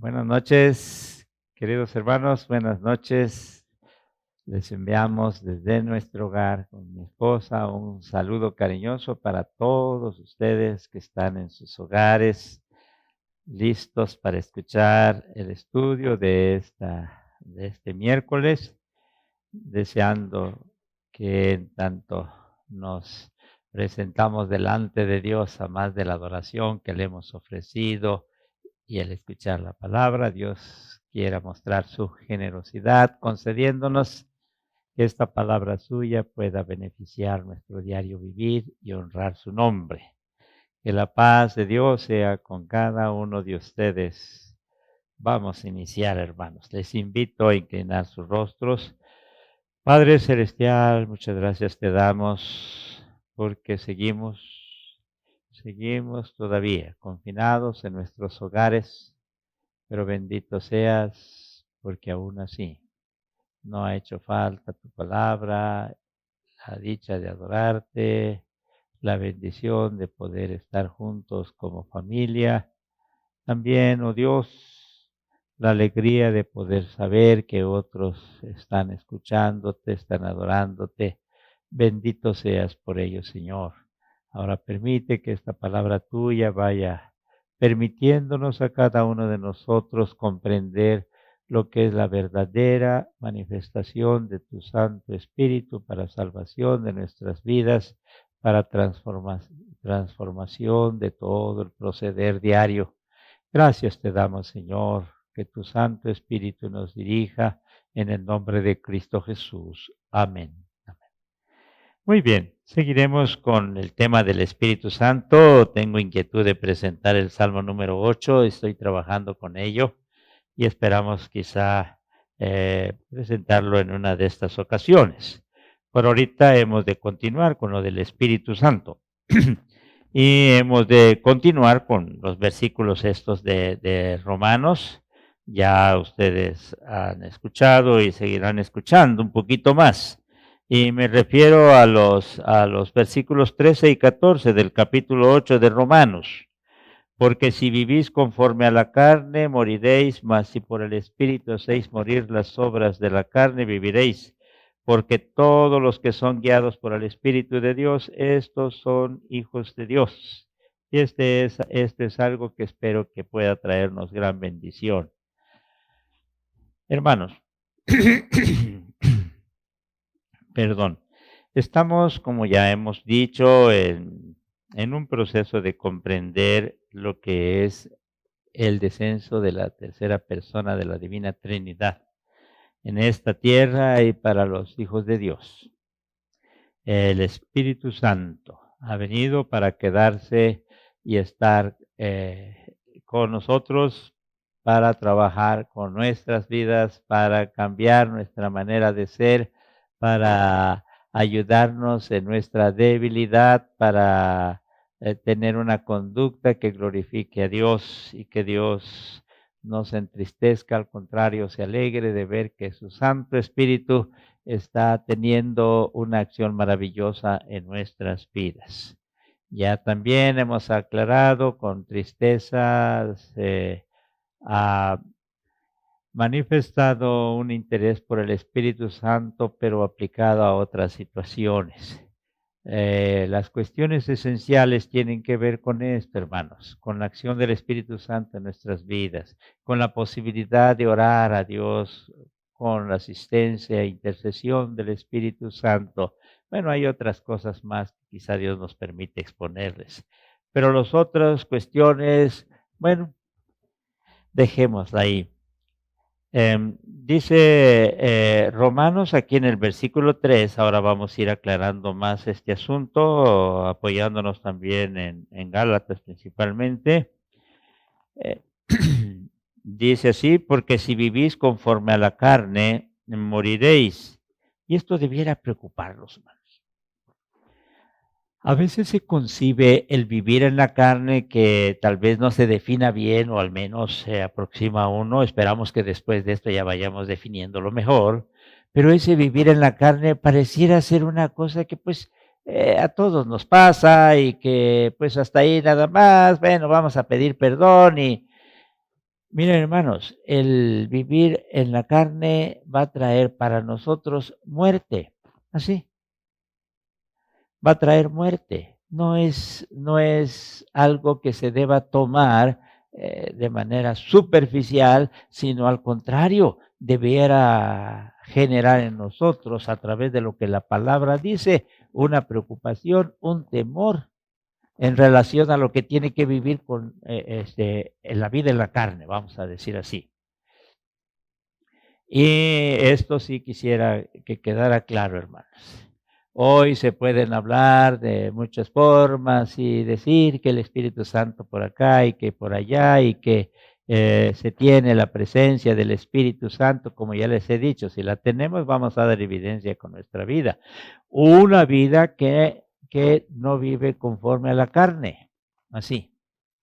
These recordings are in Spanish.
Buenas noches, queridos hermanos, buenas noches. Les enviamos desde nuestro hogar con mi esposa un saludo cariñoso para todos ustedes que están en sus hogares, listos para escuchar el estudio de este miércoles, deseando que en tanto nos presentamos delante de Dios a más de la adoración que le hemos ofrecido y al escuchar la palabra, Dios quiera mostrar su generosidad, concediéndonos que esta palabra suya pueda beneficiar nuestro diario vivir y honrar su nombre. Que la paz de Dios sea con cada uno de ustedes. Vamos a iniciar, hermanos. Les invito a inclinar sus rostros. Padre Celestial, muchas gracias te damos porque seguimos todavía confinados en nuestros hogares, pero bendito seas porque aún así no ha hecho falta tu palabra, la dicha de adorarte, la bendición de poder estar juntos como familia. También, oh Dios, la alegría de poder saber que otros están escuchándote, están adorándote. Bendito seas por ello, Señor. Ahora permite que esta palabra tuya vaya permitiéndonos a cada uno de nosotros comprender lo que es la verdadera manifestación de tu Santo Espíritu para salvación de nuestras vidas, para transformación de todo el proceder diario. Gracias te damos, Señor, que tu Santo Espíritu nos dirija en el nombre de Cristo Jesús. Amén. Muy bien, seguiremos con el tema del Espíritu Santo. Tengo inquietud de presentar el Salmo número 8, estoy trabajando con ello y esperamos quizá presentarlo en una de estas ocasiones. Por ahorita hemos de continuar con lo del Espíritu Santo. Y hemos de continuar con los versículos estos de Romanos. Ya ustedes han escuchado y seguirán escuchando un poquito más. Y me refiero a los versículos 13 y 14 del capítulo 8 de Romanos. Porque si vivís conforme a la carne, moriréis, mas si por el Espíritu hacéis morir las obras de la carne, viviréis. Porque todos los que son guiados por el Espíritu de Dios, estos son hijos de Dios. Y este es algo que espero que pueda traernos gran bendición. Hermanos, perdón, estamos, como ya hemos dicho, en un proceso de comprender lo que es el descenso de la tercera persona de la Divina Trinidad en esta tierra y para los hijos de Dios. El Espíritu Santo ha venido para quedarse y estar con nosotros, para trabajar con nuestras vidas, para cambiar nuestra manera de ser, para ayudarnos en nuestra debilidad, para tener una conducta que glorifique a Dios y que Dios no se entristezca, al contrario, se alegre de ver que su Santo Espíritu está teniendo una acción maravillosa en nuestras vidas. Ya también hemos aclarado con tristeza, ha manifestado un interés por el Espíritu Santo, pero aplicado a otras situaciones. Las cuestiones esenciales tienen que ver con esto, hermanos, con la acción del Espíritu Santo en nuestras vidas, con la posibilidad de orar a Dios, con la asistencia e intercesión del Espíritu Santo. Bueno, hay otras cosas más que quizá Dios nos permite exponerles, pero las otras cuestiones, bueno, dejémosla ahí. Dice Romanos aquí en el versículo 3, ahora vamos a ir aclarando más este asunto, apoyándonos también en Gálatas principalmente. Dice así, porque si vivís conforme a la carne, moriréis. Y esto debiera preocuparnos, hermanos. A veces se concibe el vivir en la carne que tal vez no se defina bien o al menos se aproxima a uno. Esperamos que después de esto ya vayamos definiéndolo mejor. Pero ese vivir en la carne pareciera ser una cosa que pues a todos nos pasa y que pues hasta ahí nada más, bueno, vamos a pedir perdón Miren, hermanos, el vivir en la carne va a traer para nosotros muerte, así, va a traer muerte. No es algo que se deba tomar de manera superficial, sino al contrario, debiera generar en nosotros, a través de lo que la palabra dice, una preocupación, un temor en relación a lo que tiene que vivir con en la vida en la carne, vamos a decir así. Y esto sí quisiera que quedara claro, hermanos. Hoy se pueden hablar de muchas formas y decir que el Espíritu Santo por acá y que por allá y que se tiene la presencia del Espíritu Santo, como ya les he dicho, si la tenemos vamos a dar evidencia con nuestra vida. Una vida que no vive conforme a la carne, así,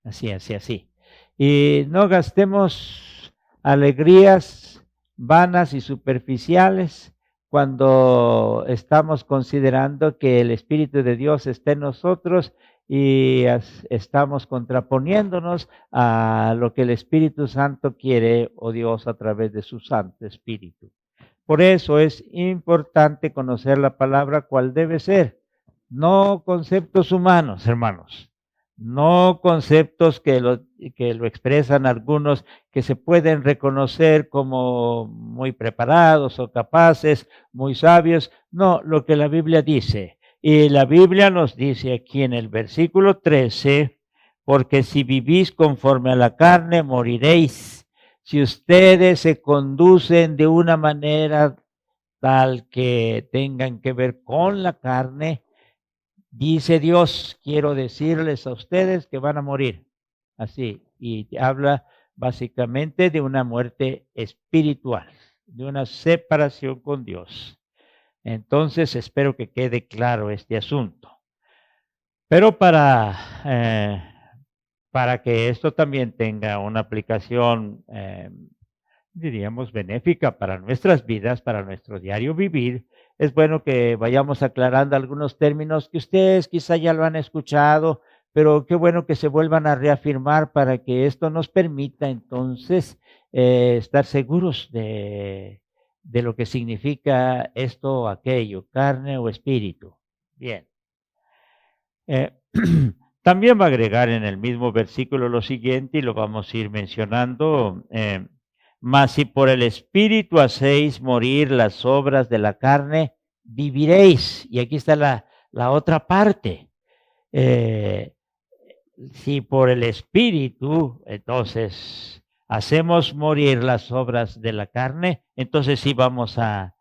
así. Y no gastemos alegrías vanas y superficiales cuando estamos considerando que el Espíritu de Dios está en nosotros y estamos contraponiéndonos a lo que el Espíritu Santo quiere o Dios a través de su Santo Espíritu. Por eso es importante conocer la palabra cuál debe ser, no conceptos humanos, hermanos, no conceptos que lo expresan algunos que se pueden reconocer como muy preparados o capaces, muy sabios, no, lo que la Biblia dice. Y la Biblia nos dice aquí en el versículo 13, porque si vivís conforme a la carne, moriréis. Si ustedes se conducen de una manera tal que tengan que ver con la carne, dice Dios, quiero decirles a ustedes que van a morir. Así, y habla básicamente de una muerte espiritual, de una separación con Dios. Entonces, espero que quede claro este asunto. Pero para que esto también tenga una aplicación, diríamos, benéfica para nuestras vidas, para nuestro diario vivir, es bueno que vayamos aclarando algunos términos que ustedes quizá ya lo han escuchado, pero qué bueno que se vuelvan a reafirmar para que esto nos permita entonces estar seguros de lo que significa esto o aquello, carne o espíritu. Bien. Eh, también va a agregar en el mismo versículo lo siguiente y lo vamos a ir mencionando. Mas si por el Espíritu hacéis morir las obras de la carne, viviréis. Y aquí está la otra parte. Eh, si por el Espíritu, entonces, hacemos morir las obras de la carne, entonces sí vamos a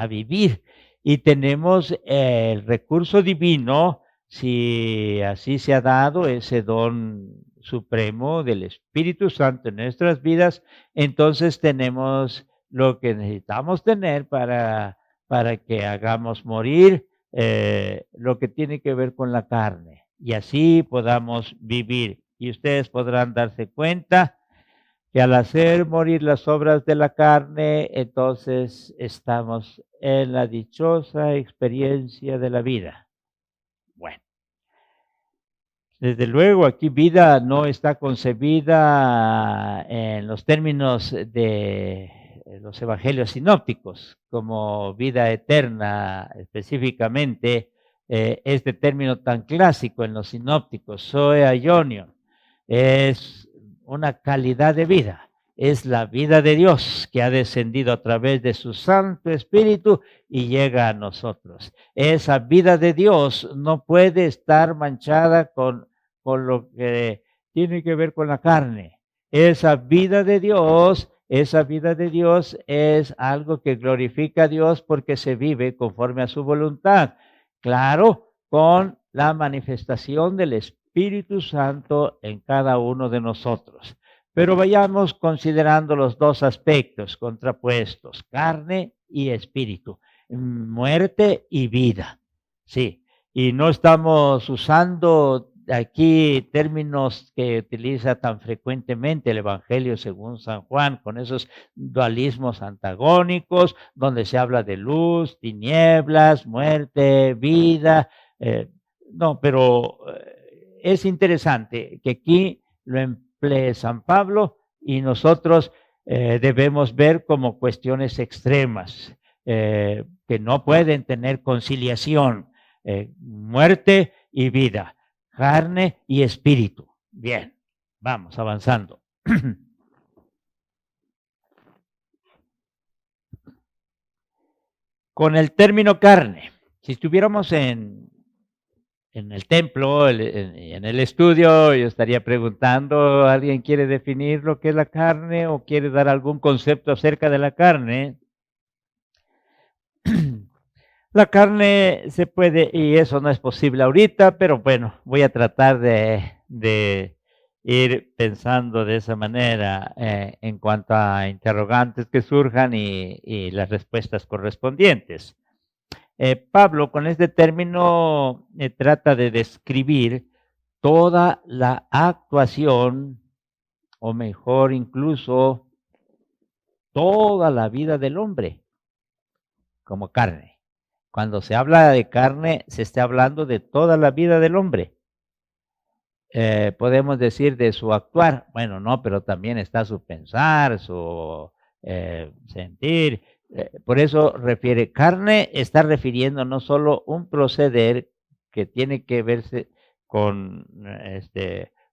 vivir. Y tenemos el recurso divino, si así se ha dado ese don supremo del Espíritu Santo en nuestras vidas, entonces tenemos lo que necesitamos tener para que hagamos morir lo que tiene que ver con la carne y así podamos vivir. Y ustedes podrán darse cuenta que al hacer morir las obras de la carne, entonces estamos en la dichosa experiencia de la vida. Bueno, desde luego aquí vida no está concebida en los términos de los evangelios sinópticos como vida eterna específicamente, este término tan clásico en los sinópticos, zoe aionion, es una calidad de vida, es la vida de Dios que ha descendido a través de su Santo Espíritu y llega a nosotros. Esa vida de Dios no puede estar manchada con lo que tiene que ver con la carne. Esa vida de Dios es algo que glorifica a Dios porque se vive conforme a su voluntad. Claro, con la manifestación del Espíritu Santo en cada uno de nosotros. Pero vayamos considerando los dos aspectos contrapuestos, carne y espíritu, muerte y vida. Sí, y no estamos usando aquí términos que utiliza tan frecuentemente el Evangelio según San Juan, con esos dualismos antagónicos, donde se habla de luz, tinieblas, muerte, vida. No, pero es interesante que aquí simple San Pablo y nosotros debemos ver como cuestiones extremas que no pueden tener conciliación, muerte y vida, carne y espíritu. Bien, vamos avanzando. Con el término carne, si estuviéramos en el templo, en el estudio, yo estaría preguntando, ¿alguien quiere definir lo que es la carne o quiere dar algún concepto acerca de la carne? La carne se puede, y eso no es posible ahorita, pero bueno, voy a tratar de ir pensando de esa manera en cuanto a interrogantes que surjan y las respuestas correspondientes. Pablo con este término trata de describir toda la actuación, o mejor incluso, toda la vida del hombre como carne. Cuando se habla de carne, se está hablando de toda la vida del hombre. Podemos decir de su actuar, bueno, no, pero también está su pensar, su sentir. Por eso refiere carne, está refiriendo no solo un proceder que tiene que verse con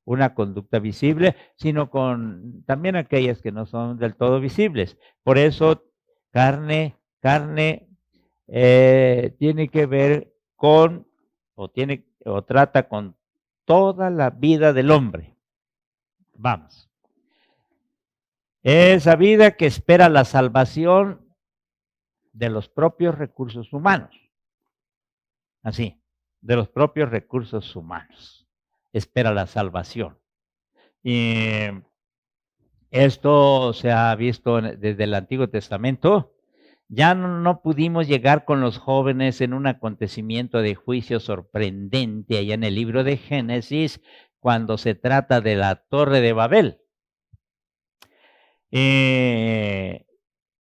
una conducta visible, sino con también aquellas que no son del todo visibles. Por eso carne tiene que ver con o trata con toda la vida del hombre. Vamos. Esa vida que espera la salvación de los propios recursos humanos. Así, de los propios recursos humanos. Espera la salvación. Y esto se ha visto desde el Antiguo Testamento. Ya no pudimos llegar con los jóvenes en un acontecimiento de juicio sorprendente allá en el libro de Génesis, cuando se trata de la Torre de Babel.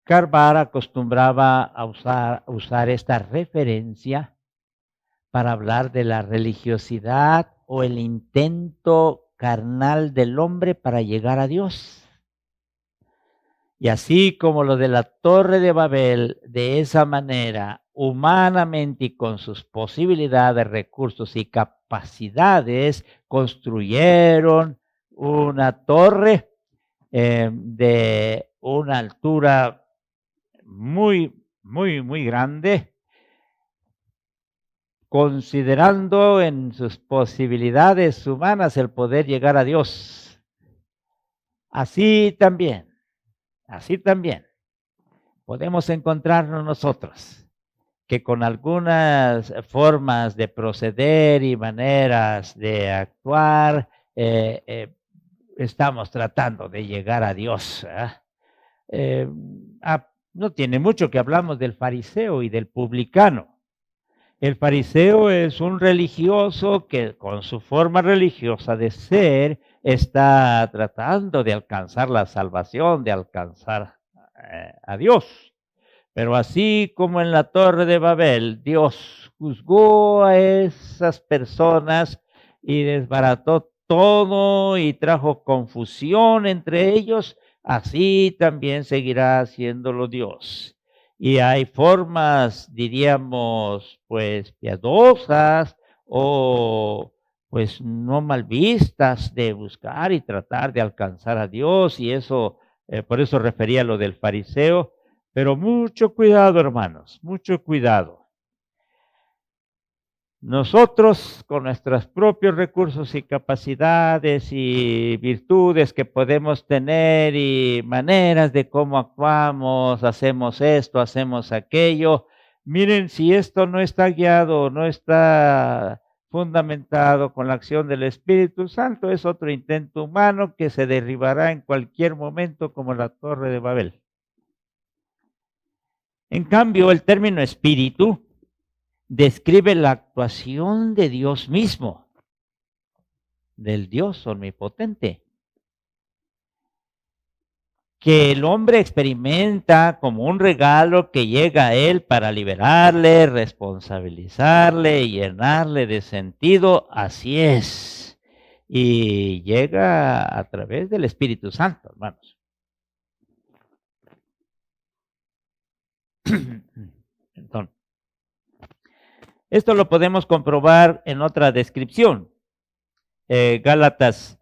Carbar acostumbraba a usar esta referencia para hablar de la religiosidad o el intento carnal del hombre para llegar a Dios. Y así como lo de la Torre de Babel, de esa manera, humanamente y con sus posibilidades, recursos y capacidades, construyeron una torre de una altura muy grande, considerando en sus posibilidades humanas el poder llegar a Dios. Así también podemos encontrarnos nosotros, que con algunas formas de proceder y maneras de actuar, estamos tratando de llegar a Dios. No tiene mucho que hablamos del fariseo y del publicano. El fariseo es un religioso que con su forma religiosa de ser está tratando de alcanzar la salvación, de alcanzar a Dios. Pero así como en la Torre de Babel, Dios juzgó a esas personas y desbarató todo y trajo confusión entre ellos, así también seguirá haciéndolo Dios. Y hay formas, diríamos, pues piadosas o pues no mal vistas de buscar y tratar de alcanzar a Dios, y eso, por eso refería lo del fariseo, pero mucho cuidado, hermanos, mucho cuidado. Nosotros, con nuestros propios recursos y capacidades y virtudes que podemos tener y maneras de cómo actuamos, hacemos esto, hacemos aquello, miren, si esto no está guiado, no está fundamentado con la acción del Espíritu Santo, es otro intento humano que se derribará en cualquier momento como la Torre de Babel. En cambio, el término espíritu describe la actuación de Dios mismo, del Dios omnipotente, que el hombre experimenta como un regalo que llega a él para liberarle, responsabilizarle y llenarle de sentido. Así es. y llega a través del Espíritu Santo, hermanos. Entonces, esto lo podemos comprobar en otra descripción, Gálatas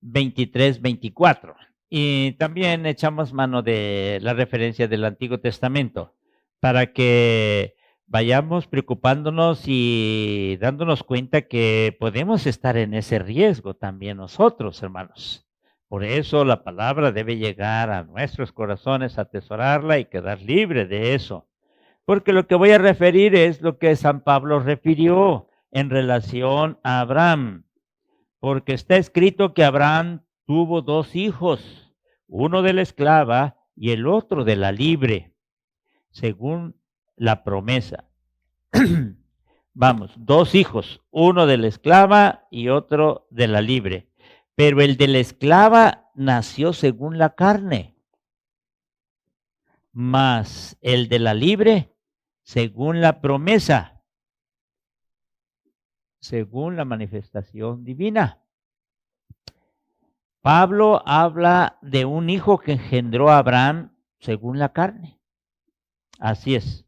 23, 24. Y también echamos mano de la referencia del Antiguo Testamento para que vayamos preocupándonos y dándonos cuenta que podemos estar en ese riesgo también nosotros, hermanos. Por eso la palabra debe llegar a nuestros corazones, atesorarla y quedar libre de eso. Porque lo que voy a referir es lo que San Pablo refirió en relación a Abraham. Porque está escrito que Abraham tuvo 2 hijos, uno de la esclava y el otro de la libre, según la promesa. Vamos, 2 hijos, uno de la esclava y otro de la libre. Pero el de la esclava nació según la carne, mas el de la libre según la promesa, según la manifestación divina. Pablo habla de un hijo que engendró a Abraham según la carne. Así es.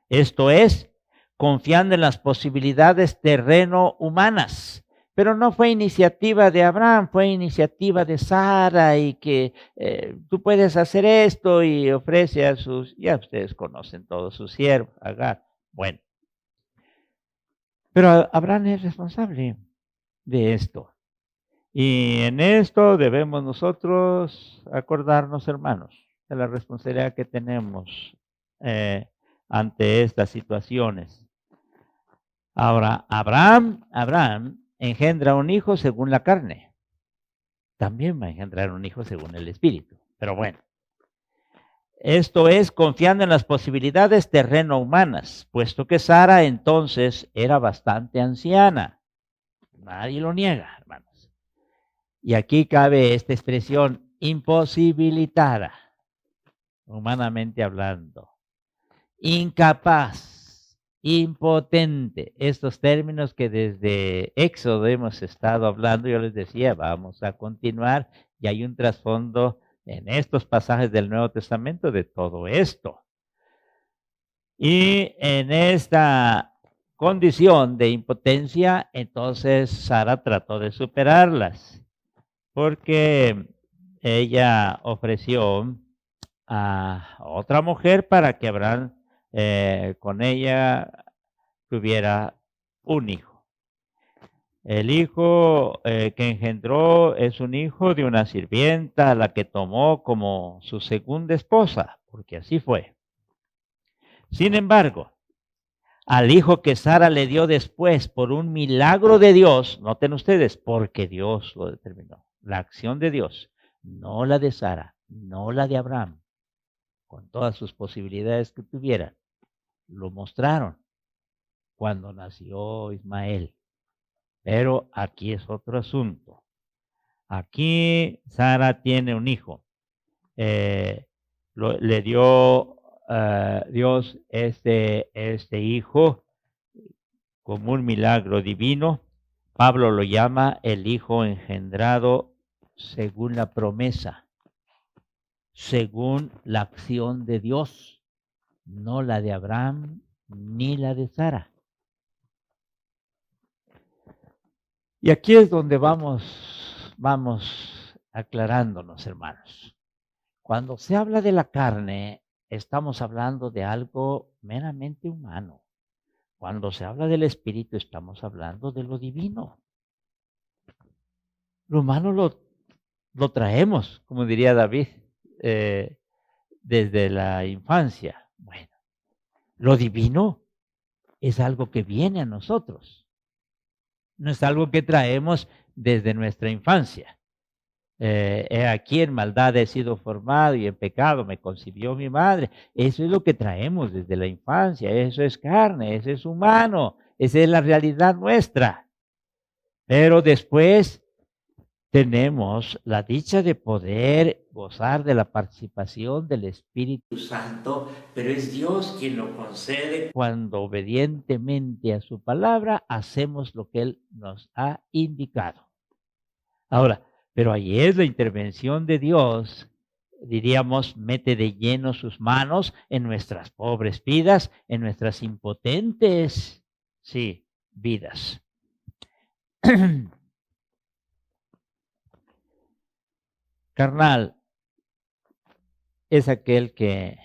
Esto es, confiando en las posibilidades terreno-humanas. Pero no fue iniciativa de Abraham, fue iniciativa de Sara y que tú puedes hacer esto y ofrece a sus, ya ustedes conocen todos sus siervos, Agar. Bueno, pero Abraham es responsable de esto. Y en esto debemos nosotros acordarnos, hermanos, de la responsabilidad que tenemos ante estas situaciones. Ahora, Abraham engendra un hijo según la carne. También va a engendrar un hijo según el espíritu. Pero bueno, esto es confiando en las posibilidades terreno-humanas, puesto que Sara entonces era bastante anciana. Nadie lo niega, hermanos. Y aquí cabe esta expresión, imposibilitada, humanamente hablando, incapaz, impotente, estos términos que desde Éxodo hemos estado hablando. Yo les decía, vamos a continuar, y hay un trasfondo en estos pasajes del Nuevo Testamento de todo esto. Y en esta condición de impotencia, entonces Sara trató de superarlas, porque ella ofreció a otra mujer para que Abraham con ella tuviera un hijo. El hijo que engendró es un hijo de una sirvienta, a la que tomó como su segunda esposa, porque así fue. Sin embargo, al hijo que Sara le dio después por un milagro de Dios, noten ustedes, porque Dios lo determinó, la acción de Dios, no la de Sara, no la de Abraham, con todas sus posibilidades que tuvieran, lo mostraron cuando nació Ismael. Pero aquí es otro asunto. Aquí Sara tiene un hijo. Le dio Dios este hijo como un milagro divino. Pablo lo llama el hijo engendrado según la promesa, según la acción de Dios, no la de Abraham ni la de Sara. Y aquí es donde vamos aclarándonos, hermanos. Cuando se habla de la carne, estamos hablando de algo meramente humano. Cuando se habla del espíritu, estamos hablando de lo divino. Lo humano lo traemos, como diría David, desde la infancia. Bueno, lo divino es algo que viene a nosotros. No es algo que traemos desde nuestra infancia. He aquí en maldad he sido formado y en pecado me concibió mi madre. Eso es lo que traemos desde la infancia. Eso es carne, eso es humano. Esa es la realidad nuestra. Pero después tenemos la dicha de poder gozar de la participación del Espíritu Santo, pero es Dios quien lo concede cuando obedientemente a su palabra hacemos lo que Él nos ha indicado. Ahora, pero ahí es la intervención de Dios, diríamos, mete de lleno sus manos en nuestras pobres vidas, en nuestras impotentes, sí, vidas. Carnal es aquel que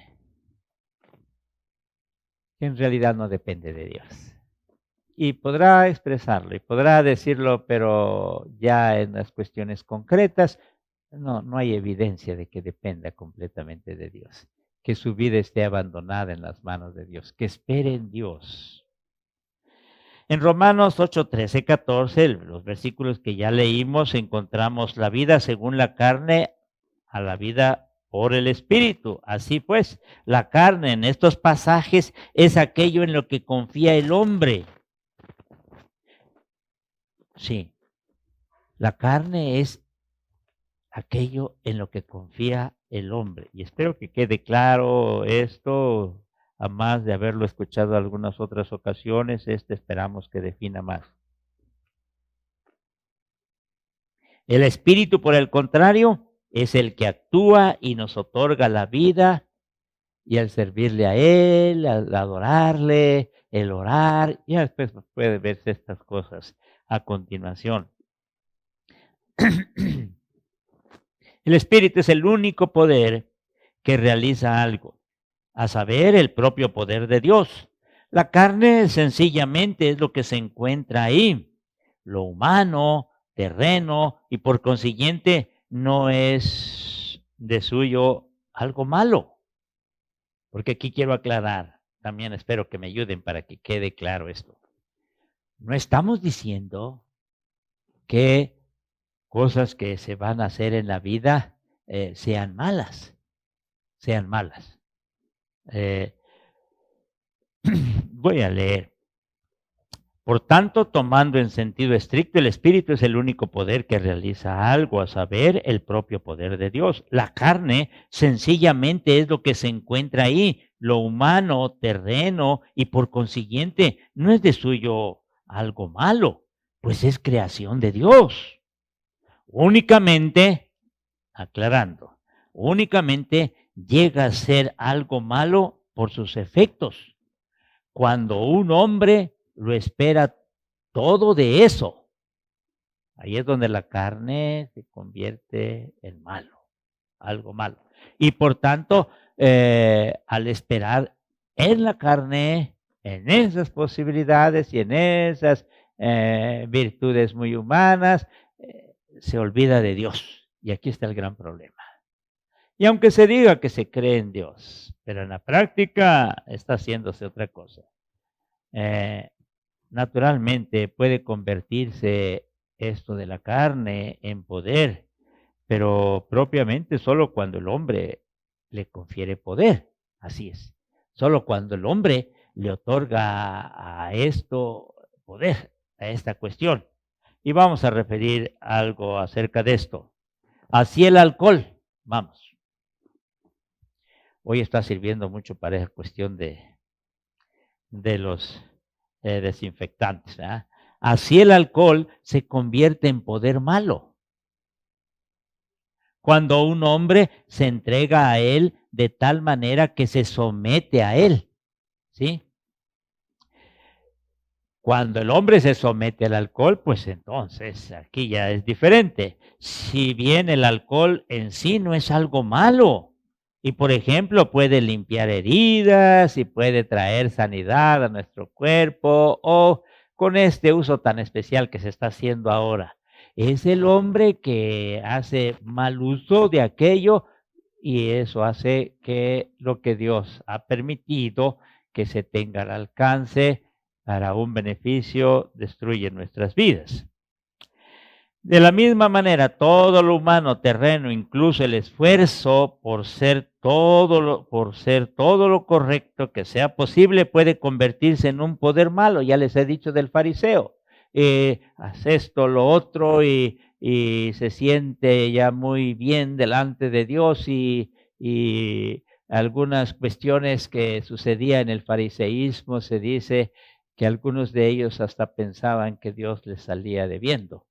en realidad no depende de Dios. Y podrá expresarlo y podrá decirlo, pero ya en las cuestiones concretas, no hay evidencia de que dependa completamente de Dios, que su vida esté abandonada en las manos de Dios, que espere en Dios. En Romanos 8, 13, 14, los versículos que ya leímos, encontramos la vida según la carne a la vida por el Espíritu. Así pues, la carne en estos pasajes es aquello en lo que confía el hombre. Sí, la carne es aquello en lo que confía el hombre. Y espero que quede claro esto, a más de haberlo escuchado en algunas otras ocasiones, esperamos que defina más. El Espíritu, por el contrario, es el que actúa y nos otorga la vida, y al servirle a Él, al adorarle, el orar, ya después puede verse estas cosas a continuación. El Espíritu es el único poder que realiza algo, a saber, el propio poder de Dios. La carne sencillamente es lo que se encuentra ahí, lo humano, terreno, y por consiguiente no es de suyo algo malo. Porque aquí quiero aclarar, también espero que me ayuden para que quede claro esto. No estamos diciendo que cosas que se van a hacer en la vida sean malas, Voy a leer. Por tanto, tomando en sentido estricto, el Espíritu es el único poder que realiza algo, a saber, el propio poder de Dios. La carne sencillamente es lo que se encuentra ahí, lo humano, terreno, y por consiguiente no es de suyo algo malo, pues es creación de Dios. Únicamente, aclarando, únicamente llega a ser algo malo por sus efectos. Cuando un hombre lo espera todo de eso, ahí es donde la carne se convierte en malo, algo malo. Y por tanto, al esperar en la carne, en esas posibilidades y en esas virtudes muy humanas, se olvida de Dios. Y aquí está el gran problema. Y aunque se diga que se cree en Dios, pero en la práctica está haciéndose otra cosa. Naturalmente puede convertirse esto de la carne en poder, pero propiamente solo cuando el hombre le confiere poder. Así es. Solo cuando el hombre le otorga a esto poder, a esta cuestión. Y vamos a referir algo acerca de esto. Así el alcohol, vamos. Hoy está sirviendo mucho para esa cuestión de los desinfectantes. ¿Verdad? Así el alcohol se convierte en poder malo. Cuando un hombre se entrega a él de tal manera que se somete a él. ¿Sí? Cuando el hombre se somete al alcohol, pues entonces aquí ya es diferente. Si bien el alcohol en sí no es algo malo, y por ejemplo puede limpiar heridas y puede traer sanidad a nuestro cuerpo, o con este uso tan especial que se está haciendo ahora, es el hombre que hace mal uso de aquello, y eso hace que lo que Dios ha permitido que se tenga al alcance para un beneficio, destruye nuestras vidas. De la misma manera, todo lo humano, terreno, incluso el esfuerzo por ser todo lo correcto que sea posible, puede convertirse en un poder malo. Ya les he dicho del fariseo. Haz esto, lo otro, y se siente ya muy bien delante de Dios, y algunas cuestiones que sucedían en el fariseísmo, se dice que algunos de ellos hasta pensaban que Dios les salía debiendo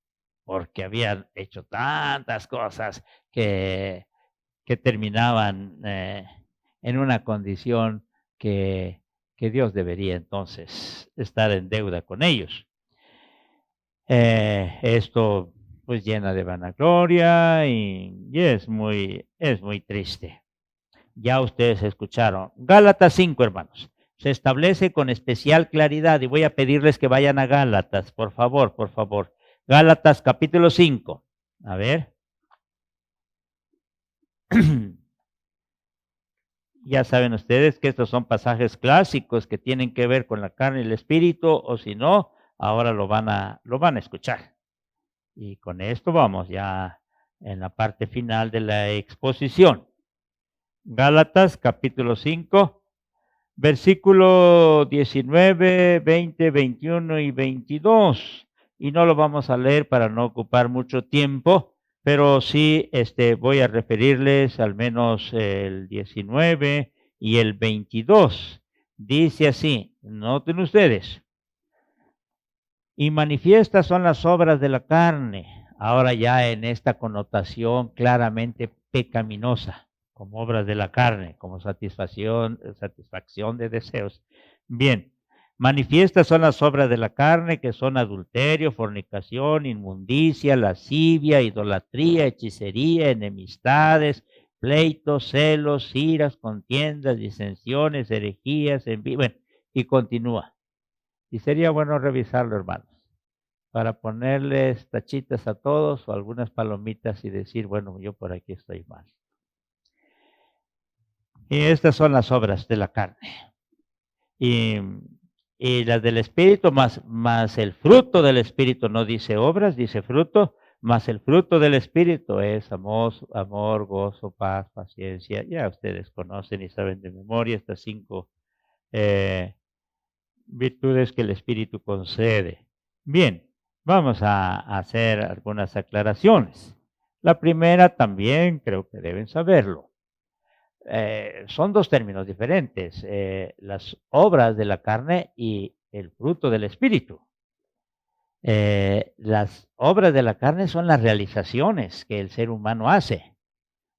porque habían hecho tantas cosas que terminaban en una condición que Dios debería entonces estar en deuda con ellos. Esto pues llena de vanagloria y es muy triste. Ya ustedes escucharon. Gálatas 5, hermanos. Se establece con especial claridad y voy a pedirles que vayan a Gálatas, por favor, por favor. Gálatas capítulo 5. A ver. Ya saben ustedes que estos son pasajes clásicos que tienen que ver con la carne y el espíritu, o si no, ahora lo van a escuchar. Y con esto vamos ya en la parte final de la exposición. Gálatas capítulo 5, versículo 19, 20, 21 y 22. Y no lo vamos a leer para no ocupar mucho tiempo, pero sí voy a referirles al menos el 19 y el 22. Dice así, noten ustedes. Y manifiestas son las obras de la carne, ahora ya en esta connotación claramente pecaminosa, como obras de la carne, como satisfacción de deseos. Bien, manifiestas son las obras de la carne, que son adulterio, fornicación, inmundicia, lascivia, idolatría, hechicería, enemistades, pleitos, celos, iras, contiendas, disensiones, herejías, envidia, bueno, y continúa. Y sería bueno revisarlo, hermanos, para ponerles tachitas a todos o algunas palomitas y decir, bueno, yo por aquí estoy mal. Y estas son las obras de la carne. Y las del Espíritu, más el fruto del Espíritu, no dice obras, dice fruto, más el fruto del Espíritu es amor, gozo, paz, paciencia. Ya ustedes conocen y saben de memoria estas 5 virtudes que el Espíritu concede. Bien, vamos a hacer algunas aclaraciones. La primera también creo que deben saberlo. Son 2 términos diferentes, las obras de la carne y el fruto del Espíritu. Las obras de la carne son las realizaciones que el ser humano hace,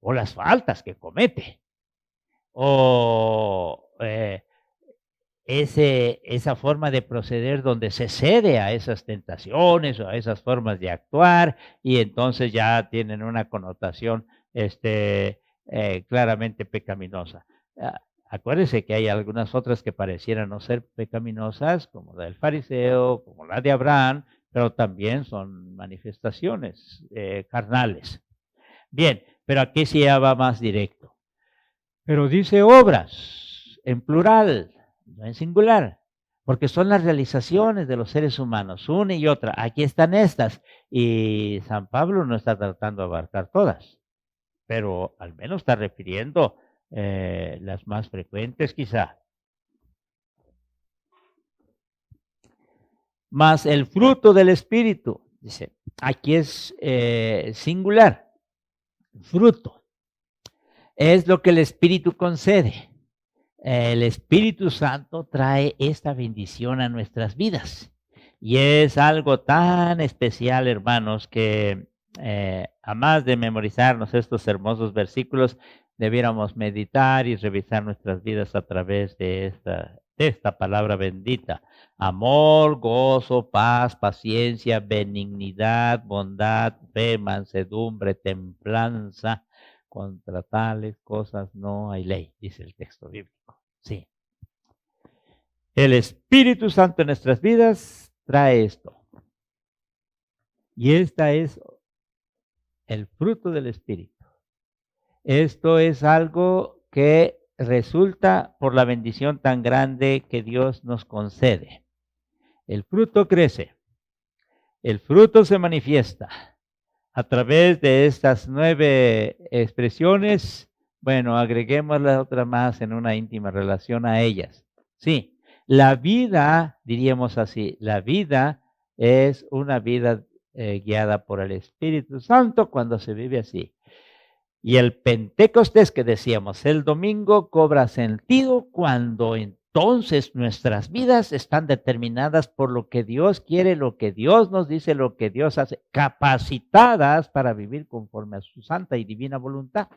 o las faltas que comete, o esa forma de proceder donde se cede a esas tentaciones o a esas formas de actuar y entonces ya tienen una connotación claramente pecaminosa. Acuérdense que hay algunas otras que parecieran no ser pecaminosas, como la del fariseo, como la de Abraham, pero también son manifestaciones carnales. Bien, pero aquí sí ya va más directo. Pero dice obras en plural, no en singular, porque son las realizaciones de los seres humanos, una y otra. Aquí están estas, y San Pablo no está tratando de abarcar todas, pero al menos está refiriendo las más frecuentes quizá. Más el fruto del Espíritu, dice, aquí es singular, fruto, es lo que el Espíritu concede. El Espíritu Santo trae esta bendición a nuestras vidas. Y es algo tan especial, hermanos, que a más de memorizarnos estos hermosos versículos, debiéramos meditar y revisar nuestras vidas a través de esta palabra bendita. Amor, gozo, paz, paciencia, benignidad, bondad, fe, mansedumbre, templanza. Contra tales cosas no hay ley, dice el texto bíblico. Sí. El Espíritu Santo en nuestras vidas trae esto. Y esta es el fruto del Espíritu. Esto es algo que resulta por la bendición tan grande que Dios nos concede. El fruto crece. El fruto se manifiesta a través de estas 9 expresiones. Bueno, agreguemos la otra más en una íntima relación a ellas. Sí, la vida, diríamos así, la vida es una vida guiada por el Espíritu Santo cuando se vive así. Y el Pentecostés que decíamos, el domingo cobra sentido cuando entonces nuestras vidas están determinadas por lo que Dios quiere, lo que Dios nos dice, lo que Dios hace, capacitadas para vivir conforme a su santa y divina voluntad.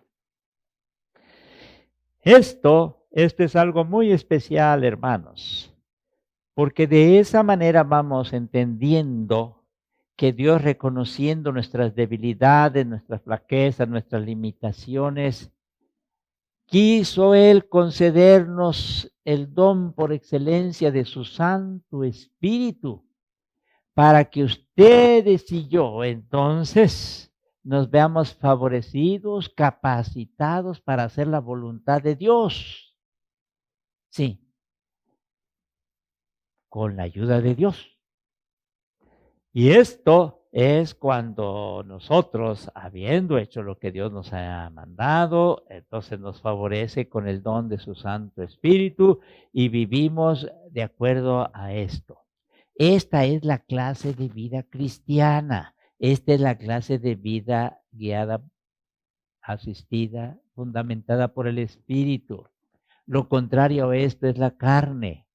Esto es algo muy especial, hermanos, porque de esa manera vamos entendiendo que Dios, reconociendo nuestras debilidades, nuestras flaquezas, nuestras limitaciones, quiso Él concedernos el don por excelencia de su Santo Espíritu, para que ustedes y yo entonces nos veamos favorecidos, capacitados para hacer la voluntad de Dios. Sí, con la ayuda de Dios. Y esto es cuando nosotros, habiendo hecho lo que Dios nos ha mandado, entonces nos favorece con el don de su Santo Espíritu y vivimos de acuerdo a esto. Esta es la clase de vida cristiana. Esta es la clase de vida guiada, asistida, fundamentada por el Espíritu. Lo contrario a esto es la carne.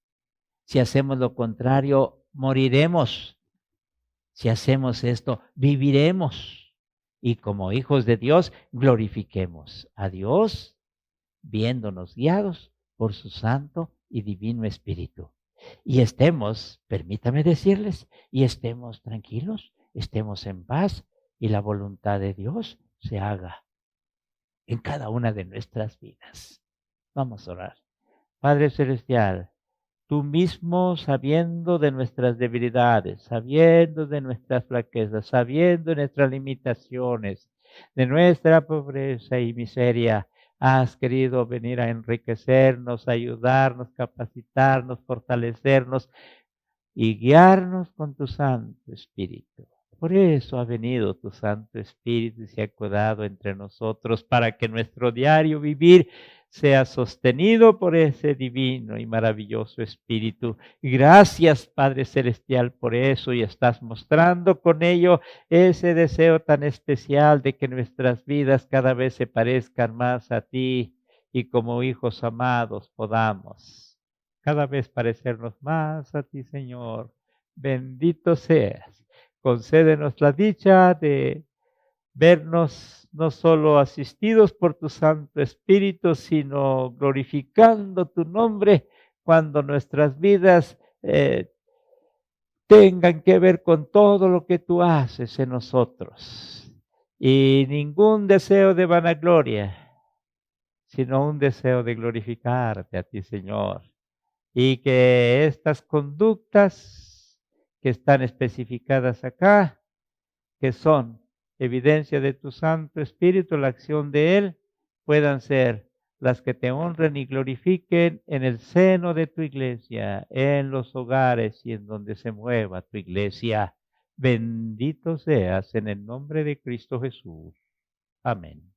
Si hacemos lo contrario, moriremos. Si hacemos esto, viviremos. Y como hijos de Dios, glorifiquemos a Dios, viéndonos guiados por su Santo y Divino Espíritu. Y estemos, permítame decirles, y estemos tranquilos, estemos en paz, y la voluntad de Dios se haga en cada una de nuestras vidas. Vamos a orar. Padre Celestial, tú mismo, sabiendo de nuestras debilidades, sabiendo de nuestras flaquezas, sabiendo de nuestras limitaciones, de nuestra pobreza y miseria, has querido venir a enriquecernos, ayudarnos, capacitarnos, fortalecernos y guiarnos con tu Santo Espíritu. Por eso ha venido tu Santo Espíritu y se ha quedado entre nosotros para que nuestro diario vivir sea sostenido por ese divino y maravilloso Espíritu. Gracias, Padre Celestial, por eso, y estás mostrando con ello ese deseo tan especial de que nuestras vidas cada vez se parezcan más a ti y como hijos amados podamos cada vez parecernos más a ti, Señor. Bendito seas. Concédenos la dicha de vernos no solo asistidos por tu Santo Espíritu, sino glorificando tu nombre cuando nuestras vidas tengan que ver con todo lo que tú haces en nosotros. Y ningún deseo de vanagloria, sino un deseo de glorificarte a ti, Señor. Y que estas conductas que están especificadas acá, que son evidencia de tu Santo Espíritu, la acción de Él, puedan ser las que te honren y glorifiquen en el seno de tu iglesia, en los hogares y en donde se mueva tu iglesia. Bendito seas en el nombre de Cristo Jesús. Amén.